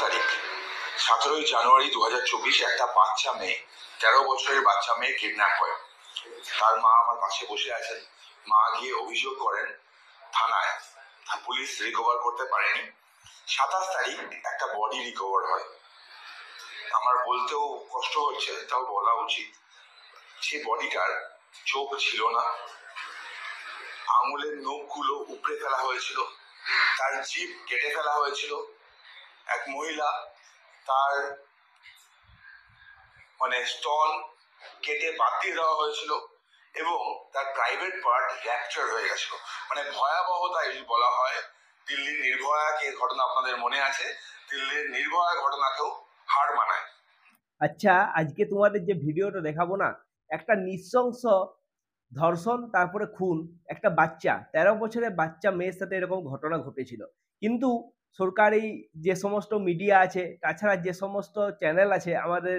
তারিখ 17ই জানুয়ারি 2024 একটা বাচ্চা মেয়ে, 13 বছরের বাচ্চা মেয়ে কিডন্যাপ হয়। তার মা আমার পাশে বসে আছেন। মা গিয়ে অভিযোগ করেন থানায়, পুলিশ রিকভার করতে পারেনি। 27 তারিখ একটা বডি রিকভার হয়। আমার বলতেও কষ্ট হচ্ছে, তাও বলা উচিত। সেই বডিটার চোখ ছিল না, আঙুলের নখগুলো উপড়ে ফেলা হয়েছিল, তার জিভ কেটে ফেলা হয়েছিল। এক মহিলা তার স্তন কেটে বাদ দিয়ে দেওয়া হয়েছিল এবং তার প্রাইভেট পার্ট র্যাপচার হয়ে গেছিল। ভয়াবহতা বলা হয়। দিল্লির নির্ভয়া ঘটনা আপনাদের মনে আছে, দিল্লির নির্ভয়া ঘটনাকেও হার মানায়। আচ্ছা, আজকে তোমাদের যে ভিডিওটা দেখাবো না, একটা নৃশংস ধর্ষণ তারপরে খুন, একটা বাচ্চা 13 বছরের বাচ্চা মেয়ের সাথে এরকম ঘটনা ঘটেছিল। কিন্তু সরকারি যে সমস্ত মিডিয়া আছে, তাছাড়া যে সমস্ত চ্যানেল আছে আমাদের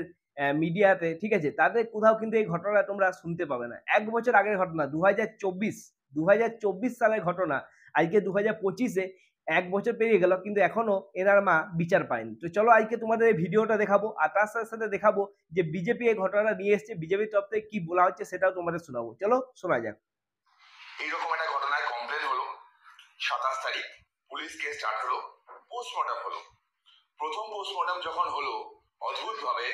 মিডিয়াতে, ঠিক আছে, তাদের কোথাও কিন্তু এই ঘটনা তোমরা শুনতে পাবে না। 1 বছর আগের ঘটনা, 2024 সালের ঘটনা, আজকে 2025-এ 1 বছর পেরিয়ে গেল, কিন্তু এখনো এনার মা বিচার পায়নি। তো চলো আজকে তোমাদের এই ভিডিওটা দেখাবো, আর তার সাথে সাথে দেখাবো যে বিজেপি এই ঘটনাটা নিয়ে এসছে, বিজেপির তরফ থেকে কি বলা হচ্ছে সেটাও তোমাদের শোনাবো। চলো শোনা যাক। এইরকম একটা ঘটনায় কমপ্লেন হলো। 27 তারিখ পুলিশ কেস স্টার্ট হলো, পোস্টমর্টম হলো। প্রথম পোস্টমর্টম যখন হলো, অদ্ভুত ভাবে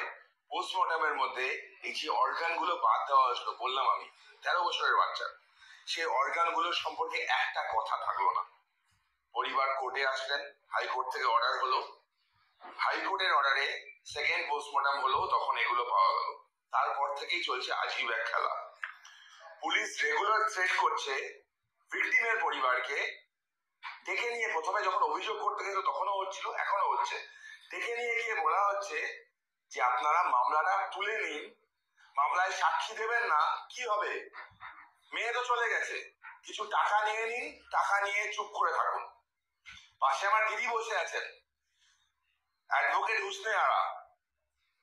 পোস্টমর্টমের মধ্যে এই যে অর্গান গুলো বাদ দেওয়া হয়েছিল, বললাম আমি 13 বছরের বাচ্চা, সেই অর্গান গুলোর সম্পর্কে একটা কথা থাকলো না। পরিবার কোর্টে আসলেন, হাইকোর্ট থেকে অর্ডার হলো, হাইকোর্টের অর্ডারে সেকেন্ড পোস্টমর্টম হলো, তখন এগুলো পাওয়া গেল। তারপর থেকেই চলছে আজীব এক খেলা। পুলিশ রেগুলার থ্রেট করছে ভিকটিমের পরিবারকে, ডেকে নিয়ে প্রথমে যখন অভিযোগ করতে গেল তখনও হচ্ছিল, এখনো হচ্ছে, ডেকে নিয়ে গিয়ে বলা হচ্ছে যে আপনারা মামলাটা তুলে নিন, মামলায় সাক্ষী দেবেন না, কি হবে, মেয়ে তো চলে গেছে, কিছু টাকা নিয়ে নিন, টাকা নিয়ে চুপ করে থাকুন। পাশে আমার দিদি বসে আছেন, অ্যাডভোকেট হুসনে আরা,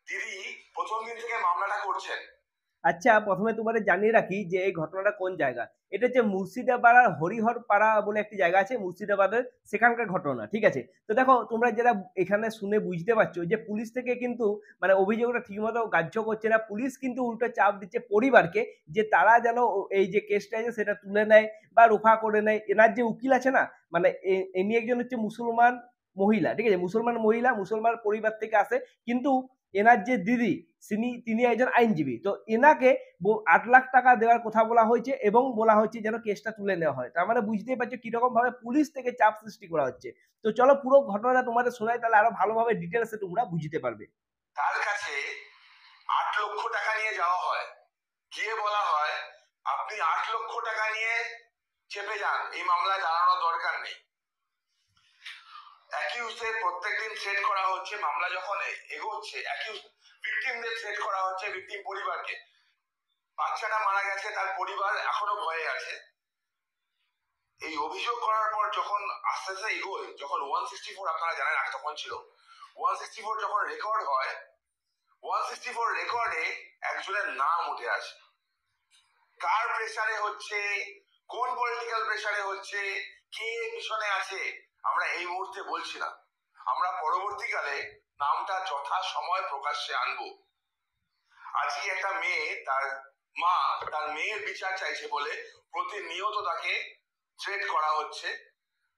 দিদি প্রথম দিন থেকে মামলাটা করছেন। আচ্ছা, প্রথমে তোমাদের জানিয়ে রাখি যে এই ঘটনাটা কোন জায়গা। এটা হচ্ছে মুর্শিদাবাদ হরিহর পাড়া বলে একটি জায়গা আছে মুর্শিদাবাদের, সেখানকার ঘটনা, ঠিক আছে। তো দেখো, তোমরা যারা এখানে শুনে বুঝতে পারছো যে পুলিশ থেকে কিন্তু অভিযোগটা ঠিকমতো গ্রাহ্য করছে না। পুলিশ কিন্তু উল্টো চাপ দিচ্ছে পরিবারকে যে তারা যেন এই যে কেসটা আছে সেটা তুলে নেয় বা রফা করে নেয়। এনার যে উকিল আছে না, ইনি একজন হচ্ছে মুসলমান মহিলা, ঠিক আছে, মুসলমান মহিলা, মুসলমান পরিবার থেকে আসে। কিন্তু এনার যে দিদি, তিনি একজন আইনজীবী। তো এনাকে 8 লাখ টাকা দেওয়ার কথা বলা হয়েছে এবং বলা হচ্ছে যেন কেসটা তুলে নেওয়া হয়। তার বুঝতেই পারছো কিরকম ভাবে পুলিশ থেকে চাপ সৃষ্টি করা হচ্ছে। তো চলো পুরো ঘটনাটা তোমাদের শোনাই, তাহলে আরো ভালোভাবে ডিটেলসে তোমরা বুঝতে পারবে। তার কাছে 8 লক্ষ টাকা নিয়ে যাওয়া হয়, গিয়ে বলা হয় আপনি 8 লক্ষ টাকা নিয়ে চেপে যান, এই মামলায় দাঁড়ানোর দরকার নেই। অ্যাকিউজদের প্রত্যেকদিন থ্রেট করা হচ্ছে, মামলা যখন এগোচ্ছে ভিকটিমদের থ্রেট করা হচ্ছে, ভিকটিম পরিবারকে। বাচ্চাটা মারা গেছে, তার পরিবার এখনো ভয়ে আছে। এই অভিযোগ করার পর যখন আস্তে আস্তে এগোয়, যখন 164 আপনারা জানেন আগে তখন ছিল, 164 যখন রেকর্ড হয়, 164 রেকর্ডে একজনের নাম উঠে আসে। কার প্রেসারে হচ্ছে, কোন পলিটিক্যাল প্রেসারে হচ্ছে, কে পিছনে আছে, আমরা এই মুহূর্তে বলছি না। আমরা পরবর্তীকালে নামটা যথা সময় প্রকাশ্যে আনবো। আজকে একটা মেয়ে, তার মা তার মেয়ের বিচার চাইছে বলে প্রতিনিয়ত তাকে থ্রেট করা হচ্ছে,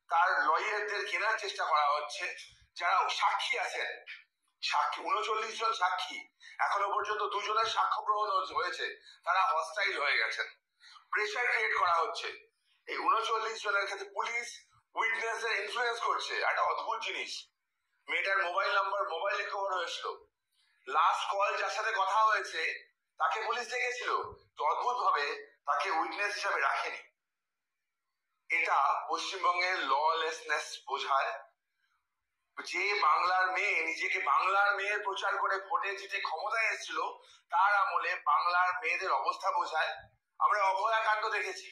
তার লয়ারদের কেনার চেষ্টা করা হচ্ছে। যারা সাক্ষী আছেন, 39 জন সাক্ষী, এখনো পর্যন্ত 2 জনের সাক্ষ্য গ্রহণ হয়েছে, তারা হস্টাইল হয়ে গেছেন। প্রেসার ক্রিয়েট করা হচ্ছে। এই 39 জনের ক্ষেত্রে পুলিশ উইটনেসদের ইনফ্লুয়েন্স করছে। একটা অদ্ভুত জিনিস, মেয়েটার মোবাইল নাম্বার, মোবাইল রিকভার হয়েছিল, লাস্ট কল যার সাথে কথা হয়েছে তাকে পুলিশ ডেকেছিল, তো অদ্ভুত ভাবে তাকে উইটনেস হিসাবে রাখেনি। এটা পশ্চিমবঙ্গের ললেসনেস বোঝায়। যে বাংলার মেয়ে নিজেকে বাংলার মেয়ের প্রচার করে ভোটে জিতে ক্ষমতায় এসেছিল, তার আমলে বাংলার মেয়েদের অবস্থা বোঝায়। আমরা অভয়াকাণ্ড দেখেছি,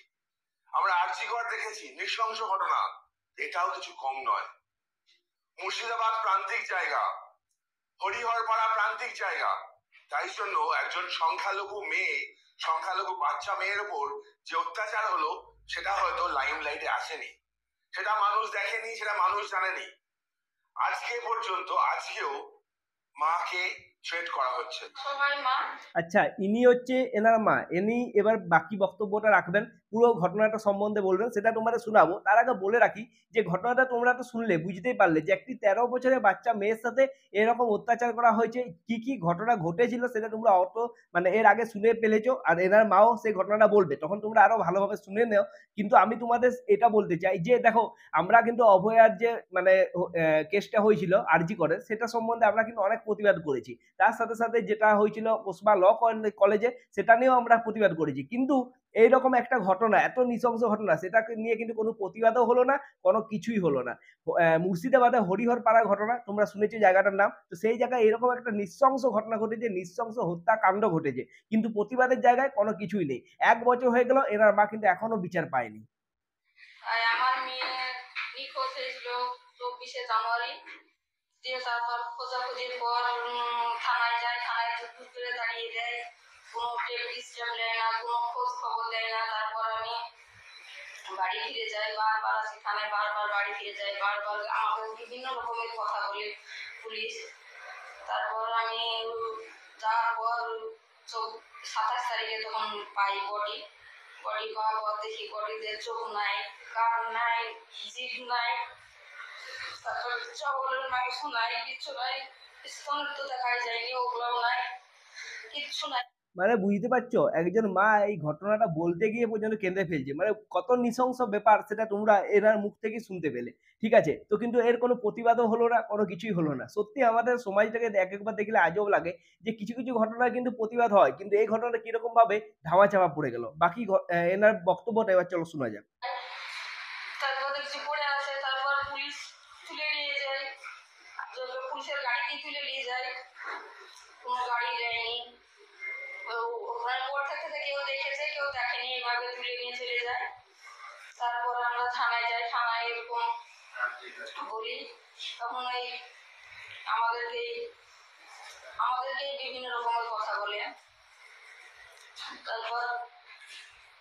আমরা আর্জিকর দেখেছি, নৃশংস ঘটনা, এটাও কিছু কম নয়। মুর্শিদাবাদ প্রান্তিক জায়গা, হরিহরপাড়া প্রান্তিক জায়গা, তাই জন্য একজন সংখ্যালঘু মেয়ে, সংখ্যালঘু বাচ্চা মেয়ের উপর যে অত্যাচার হলো, সেটা হয়তো লাইমলাইটে আসেনি, সেটা মানুষ দেখেনি, সেটা মানুষ জানেনি। আজকে পর্যন্ত আজকেও মাকে থ্রেট করা হচ্ছে। সবাই মা। আচ্ছা, ইনি হচ্ছে এনার মা। ইনি এবার বাকি বক্তব্যটা রাখবেন, পুরো ঘটনাটা সম্বন্ধে বলবেন, সেটা তোমাদের শোনাবো। তার আগে বলে রাখি যে ঘটনাটা তোমরা তো শুনলে, বুঝতেই পারলে যে একটি 13 বছরের বাচ্চা মেয়ের সাথে এরকম অত্যাচার করা হয়েছে। কি কি ঘটনা ঘটেছিল সেটা তোমরা মানে এর আগে শুনে ফেলেছো, আর এনার মাও সেই ঘটনাটা বলবে, তখন তোমরা আরো ভালোভাবে শুনে নেও। কিন্তু আমি তোমাদের এটা বলতে চাই যে দেখো, আমরা কিন্তু অভয়ার যে মানে কেসটা হয়েছিল আরজি করে, সেটা সম্বন্ধে আমরা কিন্তু অনেক প্রতিবাদ করেছি। তার সাথে সাথে যেটা হয়েছিল ওসমা ল কলেজে, সেটা নিয়েও আমরা প্রতিবাদ করেছি। কিন্তু এইরকম একটা ঘটনা, এত নৃশংস ঘটনা, সেটাকে নিয়ে কিন্তু কোনো প্রতিবাদও হলো না, কোনো কিছুই হলো না। মুর্শিদাবাদে হরিহর পাড়ার ঘটনা তোমরা শুনেছো জায়গাটার নাম, তো সেই জায়গায় এরকম একটা নৃশংস ঘটনা ঘটেছে, নৃশংস হত্যাকাণ্ড ঘটেছে, কিন্তু প্রতিবাদের জায়গায় কোনো কিছুই নেই। 1 বছর হয়ে গেল, এনার মা কিন্তু এখনো বিচার পায়নি। আমার মেয়ে নিখোঁজ হয়েছিল 24শে জানুয়ারি। দিয়ে তারপর খোঁজাখুঁজির পর থানায় যায়, থানায় চুপ করে দাঁড়িয়ে দেয়, কোনো স্টেপ নেয় না, কোনো খোঁজ খবর দেয় না। তারপর আমি বাড়ি ফিরে যাই, বারবার আসি থানায়, বারবার বাড়ি ফিরে যাই, বারবার আমাকে বিভিন্ন রকমের কথা বলে পুলিশ। তারপর আমি যাওয়ার পর 27 তারিখে তখন পাই বডি পাওয়ার পর দেখি বডিতে চোখ নাই, কান নাই, জিভ নাই, তারপর চবলের মাংস নাই, কিচ্ছু নাই, স্তন তো দেখাই যায়নি, ওগুলোও নাই, কিচ্ছু নাই। মানে বুঝতে পারছো, একজন মা এই ঘটনাটা বলতে গিয়ে পর্যন্ত কেঁদে ফেলছে, মানে কত নৃশংস ব্যাপার সেটা তোমরা এনার মুখ থেকে শুনতে পেলে। ঠিক আছে, তো কিন্তু এর কোনো প্রতিবাদও হলো না, কোনো কিছুই হলো না। সত্যি আমাদের সমাজটাকে এক একবার দেখলে আজব লাগে যে কিছু কিছু ঘটনা কিন্তু প্রতিবাদ হয়, কিন্তু এই ঘটনাটা কিরকম ভাবে ধামাচাপা পড়ে গেল। বাকি এনার বক্তব্যটা এবার চলো শোনা যাক। তারপর দেখছি পড়ে আছে, তারপর পুলিশ তুলে নিয়ে যায়, পুলিশের গাড়িতে তুলে নিয়ে যায়, কোনো গাড়ি দেয়নি। ওখানে পর থেকে কেউ দেখেছে, কেউ দেখেনি, এভাবে তুলে নিয়ে চলে যায়। তারপর আমরা থানায় যাই, থানায় এরকম বলি, তখন ওই আমাদেরকে বিভিন্ন রকমের কথা বলে। তারপর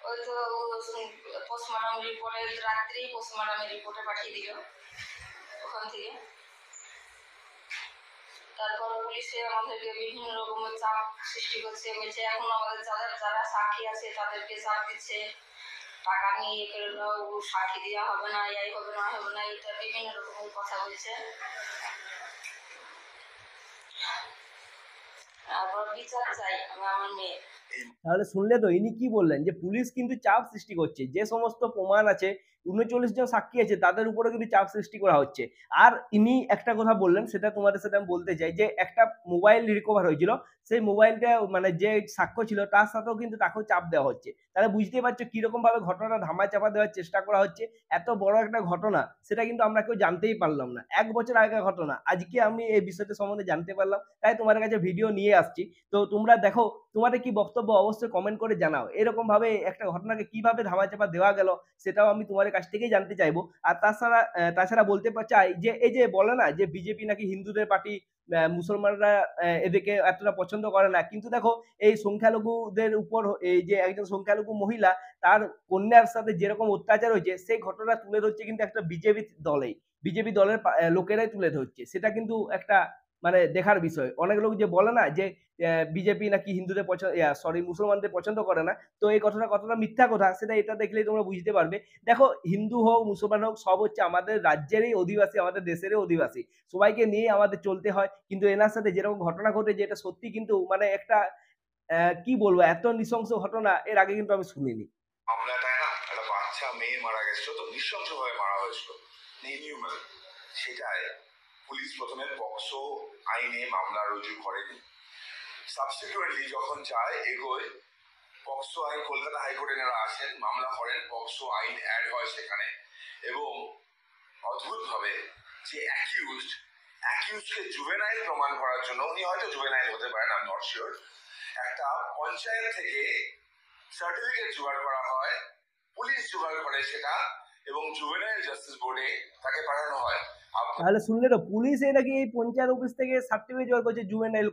ওই তো পোস্টমর্টম রিপোর্টে রাত্রেই পোস্টমর্টমের রিপোর্টে পাঠিয়ে দিল ওখান থেকে। তারপর পুলিশে আমাদেরকে বিভিন্ন রকমের চাপ সৃষ্টি করছে, বলছে এখন আমাদের যারা সাক্ষী আছে তাদেরকে চাপ দিচ্ছে, টাকা নিয়ে সাক্ষী দেওয়া হবে না, এই হবে না, হবে না, এটা বিভিন্ন রকমের কথা বলছে। তারপর বিচার চাই আমি আমার মেয়ে। তাহলে শুনলে তো, ইনি কি বললেন যে পুলিশ কিন্তু চাপ সৃষ্টি করছে, যে সমস্ত প্রমাণ আছে, 39 জন সাক্ষী আছে, তাদের উপরে কিন্তু চাপ সৃষ্টি করা হচ্ছে। আর ইনি একটা কথা বললেন, সেটা তোমাদের সাথে আমি বলতে চাই, যে একটা মোবাইল রিকভার হয়েছিল, সেই মোবাইলটা মানে যে সাক্ষ্য ছিল তার সাথেও কিন্তু তাকেও চাপ দেওয়া হচ্ছে। তাহলে বুঝতেই পারছো কিরকম ভাবে ঘটনাটা ধামা চাপা দেওয়ার চেষ্টা করা হচ্ছে। এত বড় একটা ঘটনা, সেটা কিন্তু আমরা কেউ জানতেই পারলাম না। 1 বছর আগের ঘটনা, আজকে আমি এই বিষয়টা সম্বন্ধে জানতে পারলাম, তাই তোমাদের কাছে ভিডিও নিয়ে আসছি। তো তোমরা দেখো, তোমাদের কি বক্তব্য অবশ্যই কমেন্ট করে জানাও। এরকম ভাবে একটা ঘটনাকে কিভাবে ধামাচাপা দেওয়া গেল, সেটাও আমি তোমাদের কাছ থেকেই জানতে চাইবো। আর তাছাড়া বলতে চাই যে এই যে বলে না যে বিজেপি নাকি হিন্দুদের পার্টি, মুসলমানরা এদেরকে এতটা পছন্দ করে না, কিন্তু দেখো এই সংখ্যালঘুদের উপর, এই যে একজন সংখ্যালঘু মহিলা, তার কন্যার সাথে যেরকম অত্যাচার হয়েছে, সেই ঘটনা তুলে ধরছে কিন্তু একটা বিজেপি দলের লোকেরাই তুলে ধরছে। সেটা কিন্তু একটা মানে দেখার বিষয়। অনেক লোক যে বলে না যে বিজেপি নাকি হিন্দুদের মুসলমানদের পছন্দ করে না, তো এই কথাটা কতটা মিথ্যা কথা, সেটা এটা দেখলেই তোমরা বুঝতে পারবে। দেখো, হিন্দু হোক মুসলমান হোক, সব হচ্ছে আমাদের রাজ্যেরই অধিবাসী, আমাদের দেশেরই অধিবাসী, সবাইকে নিয়ে আমাদের চলতে হয়। কিন্তু এনার সাথে যেরকম ঘটনা ঘটেছে, এটা সত্যি কিন্তু মানে একটা কি বলবো, এত নৃশংস ঘটনা এর আগে কিন্তু আমি শুনিনি। মামলাটায় না একটা বাচ্চা মেয়ে মারা গেছিল, তো নৃশংসভাবে মারা হয়েছিল, ইনহিউম্যান। সেটায় পুলিশ প্রথমে পক্সো আইনে মামলা রুজু করেনি। সাবসিকুয়েন্টলি যখন যায় এগোয়, পক্সো আইন কলকাতা হাইকোর্টে এনারা আসেন, মামলা করেন, পক্সো আইন অ্যাড হয় সেখানে। এবং অদ্ভুতভাবে যে অ্যাকিউজকে জুভেনাইল প্রমাণ করার জন্য, উনি হয়তো জুভেনাইল হতে পারেন, আমি নট শিওর, একটা পঞ্চায়েত থেকে সার্টিফিকেট জোগাড় করা হয়, পুলিশ জোগাড় করে সেটা, এবং জুভেনাইল জাস্টিস বোর্ডে তাকে পাঠানো হয়। তাহলে শুনলে তো পুলিশ নাকি এই পঞ্চায়েত অফিস থেকে সার্টিফিকেট জোগাড় করছে জুভেনাইল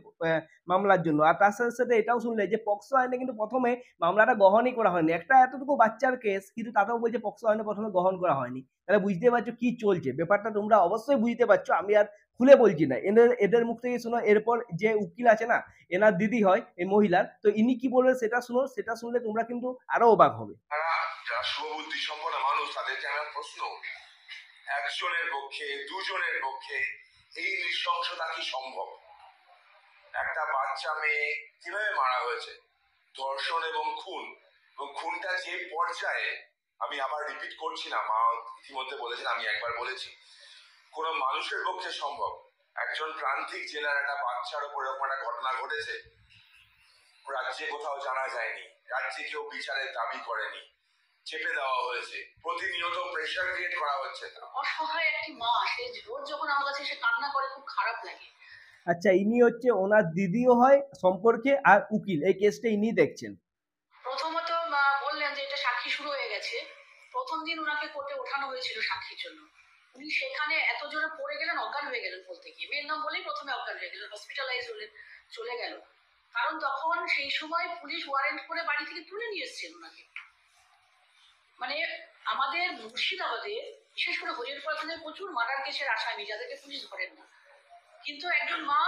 মামলার জন্য। আর তার সাথে সাথে এটাও শুনলে যে পক্সো আইনে কিন্তু প্রথমে মামলাটা গ্রহণই করা হয়নি, একটা এতটুকু বাচ্চার কেস কিন্তু তাতেও বলছে পক্সো আইনে প্রথমে গ্রহণ করা হয়নি। তাহলে বুঝতে পারছো কি চলছে ব্যাপারটা, তোমরা অবশ্যই বুঝতে পারছো, আমি আর খুলে বলছি না, এদের মুখ থেকে শোনো। এরপর যে উকিল আছে না, এনার দিদি হয় এই মহিলার, তো ইনি কি বলবেন সেটা শুনো, সেটা শুনলে তোমরা কিন্তু আরো অবাক হবে। যারা শুভবুদ্ধি সম্পন্ন মানুষ তাদেরকে আমার প্রশ্ন, একজনের পক্ষে দুজনের পক্ষে এই নৃশংসতা কি সম্ভব? একটা বাচ্চা মেয়ে কিভাবে মারা হয়েছে, ধর্ষণ এবং খুন, এবং খুনটা যে পর্যায়ে, আমি আবার রিপিট করছি না, মা ইতিমধ্যে বলেছেন, আমি একবার বলেছি, কোন মানুষের পক্ষে সম্ভব? একজন প্রান্তিক জেলার একটা বাচ্চার উপর এরকম একটা ঘটনা ঘটেছে, রাজ্যে কোথাও জানা যায়নি, রাজ্যে কেউ বিচারের দাবি করেনি, চেপে দেওয়া হয়েছে, প্রতিনিয়ত প্রেশার ক্রিয়েট করা হচ্ছে। অসহায় একটি মা, সে রোজ যখন আমার কাছে এসে কান্না করে খুব খারাপ লাগে। আচ্ছা, ইনি হচ্ছে ওনার দিদিও হয় সম্পর্কে আর উকিল, এই কেসটা ইনি দেখছেন। প্রথমত বললেন যে এটা সাক্ষী শুরু হয়ে গেছে। প্রথম দিন ওনাকে কোর্টে ওঠানো হয়েছিল সাক্ষীর জন্য, উনি সেখানে এত জোরে পড়ে গেলেন, অজ্ঞান হয়ে গেলেন, বলতে গিয়ে মেয়ের নাম বলেই প্রথমে অজ্ঞান হয়ে গেলেন, হসপিটালাইজ হলেন, চলে গেল। কারণ তখন সেই সময় পুলিশ ওয়ারেন্ট করে বাড়ি থেকে তুলে নিয়ে এসছেন ওনাকে। মানে আমাদের মুর্শিদাবাদে বিশেষ করে হরিহরপাড়া থানায় প্রচুর মার্ডার কেসের আসামি যাদেরকে পুলিশ ধরেন না, কিন্তু একজন মা,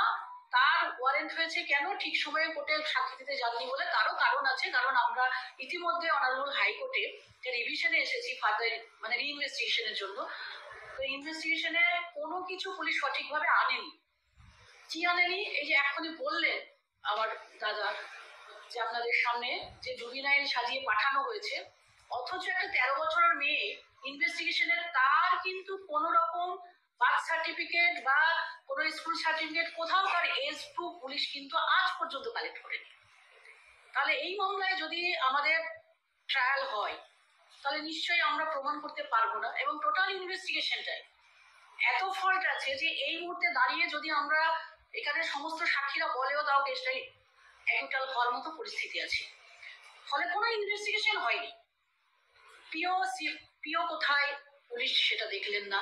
তার ওয়ারেন্ট হয়েছে কেন, ঠিক সময়ে কোর্টে সাক্ষী দিতে যাননি বলে। তারও কারণ আছে, কারণ আমরা ইতিমধ্যে অনারেবল হাইকোর্টে যে রিভিশনে এসেছি ফার্দার মানে রিইনভেস্টিগেশনের জন্য, তো ইনভেস্টিগেশনে কোনো কিছু পুলিশ সঠিকভাবে আনেনি। কি আনেনি? এই যে এখনই বললেন আমার দাদা যে আপনাদের সামনে যে জুভিনাইল সাজিয়ে পাঠানো হয়েছে, অথচ একটা 13 বছরের মেয়ে ইনভেস্টিগেশনের, তার কিন্তু কোনো রকম বার্থ সার্টিফিকেট বা কোনো স্কুল সার্টিফিকেট, কোথাও তার এজ প্রুফ পুলিশ কিন্তু আজ পর্যন্ত কালেক্ট করেনি। তাহলে এই মামলায় যদি আমাদের ট্রায়াল হয় তাহলে নিশ্চয়ই আমরা প্রমাণ করতে পারবো না, এবং টোটাল ইনভেস্টিগেশনটাই এত ফল্ট আছে যে এই মুহূর্তে দাঁড়িয়ে যদি আমরা এখানে সমস্ত সাক্ষীরা বলেও দাও কেসটাই অ্যাকুটাল হওয়ার মতো পরিস্থিতি আছে। ফলে কোনো ইনভেস্টিগেশন হয়নি। পিও কোথায়, পুলিশ সেটা দেখলেন না।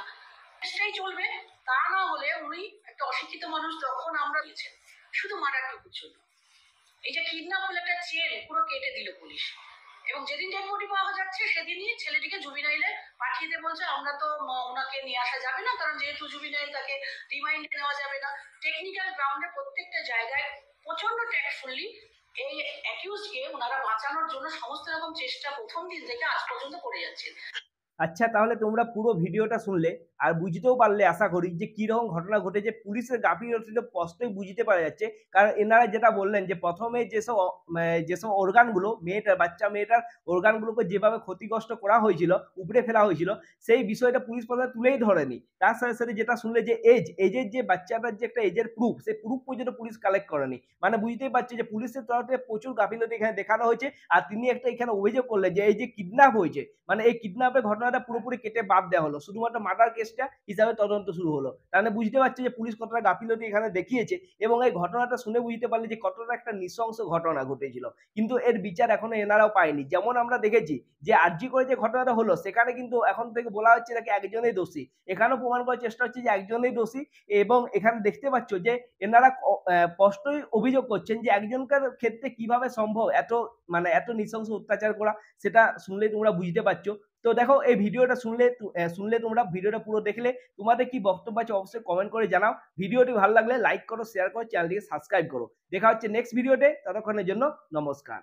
চেষ্টাই চলবে, তা না হলে উনি একটা অশিক্ষিত মানুষ, তখন আমরা দিয়েছেন শুধু মার্ডারটুকুর জন্য। এই যে কিডন্যাপ হলে একটা চেন পুরো কেটে দিল পুলিশ, এবং যেদিন ডেড বডি পাওয়া যাচ্ছে সেদিনই ছেলেটিকে জুবিনাইলে পাঠিয়ে দিয়ে বলছে আমরা তো ওনাকে নিয়ে আসা যাবে না, কারণ যেহেতু জুবিনাইল তাকে রিমাইন্ডে নেওয়া যাবে না। টেকনিক্যাল গ্রাউন্ডে প্রত্যেকটা জায়গায় প্রচন্ড ট্যাক্টফুলি এই অ্যাকিউজকে ওনারা বাঁচানোর জন্য সমস্ত রকম চেষ্টা প্রথম দিন থেকে আজ পর্যন্ত করে যাচ্ছেন। আচ্ছা, তাহলে তোমরা পুরো ভিডিওটা শুনলে আর বুঝতেও পারলে আশা করি যে কিরকম ঘটনা ঘটেছে। পুলিশের গাফিলতি তো স্পষ্টই বুঝতে পারা যাচ্ছে, কারণ এনারা যেটা বললেন যে প্রথমে যেসব অর্গানগুলো বাচ্চা মেয়েটার অর্গানগুলোকে যেভাবে ক্ষতিগ্রস্ত করা হয়েছিল, উপড়ে ফেলা হয়েছিল, সেই বিষয়টা পুলিশ প্রথমে তুলেই ধরেনি। তার সাথে সাথে যেটা শুনলে যে এজের যে বাচ্চাটার যে একটা এজের প্রুফ, সেই প্রুফ পর্যন্ত পুলিশ কালেক্ট করেনি। মানে বুঝতেই পারছে যে পুলিশের তরফ থেকে প্রচুর গাফিলতি এখানে দেখানো হয়েছে। আর তিনি একটা এখানে অভিযোগ করলেন যে এই যে কিডন্যাপ হয়েছে, মানে এই কিডন্যাপের ঘটনাটা পুরোপুরি কেটে বাদ দেওয়া হলো, শুধুমাত্র মার্ডার কেসটা হিসাবে তদন্ত শুরু হলো। তাহলে বুঝতে পারছে যে পুলিশ কতটা গাফিলতি এখানে দেখিয়েছে, এবং এই ঘটনাটা শুনে বুঝতে পারলে যে কতটা একটা নৃশংস ঘটনা ঘটেছিল। কিন্তু এর বিচার এখনো এনারাও পায়নি। যেমন আমরা দেখেছি যে আরজি করে যে ঘটনাটা হলো, সেখানে কিন্তু এখন থেকে বলা হচ্ছে নাকি একজনেই দোষী, এখানেও প্রমাণ করার চেষ্টা হচ্ছে যে একজনেই দোষী। এবং এখানে দেখতে পাচ্ছ যে এনারা স্পষ্টই অভিযোগ করছেন যে একজনকার ক্ষেত্রে কিভাবে সম্ভব এত নৃশংস অত্যাচার করা, সেটা শুনলে তোমরা বুঝতে পারছো। তো দেখো, এই ভিডিওটা শুনলে তোমরা ভিডিওটা পুরো দেখলে তোমাদের কি বক্তব্য আছে অবশ্যই কমেন্ট করে জানাও। ভিডিওটি ভালো লাগলে লাইক করো, শেয়ার করো, চ্যানেলটিকে সাবস্ক্রাইব করো। দেখা হচ্ছে নেক্সট ভিডিওতে, ততক্ষণের জন্য নমস্কার।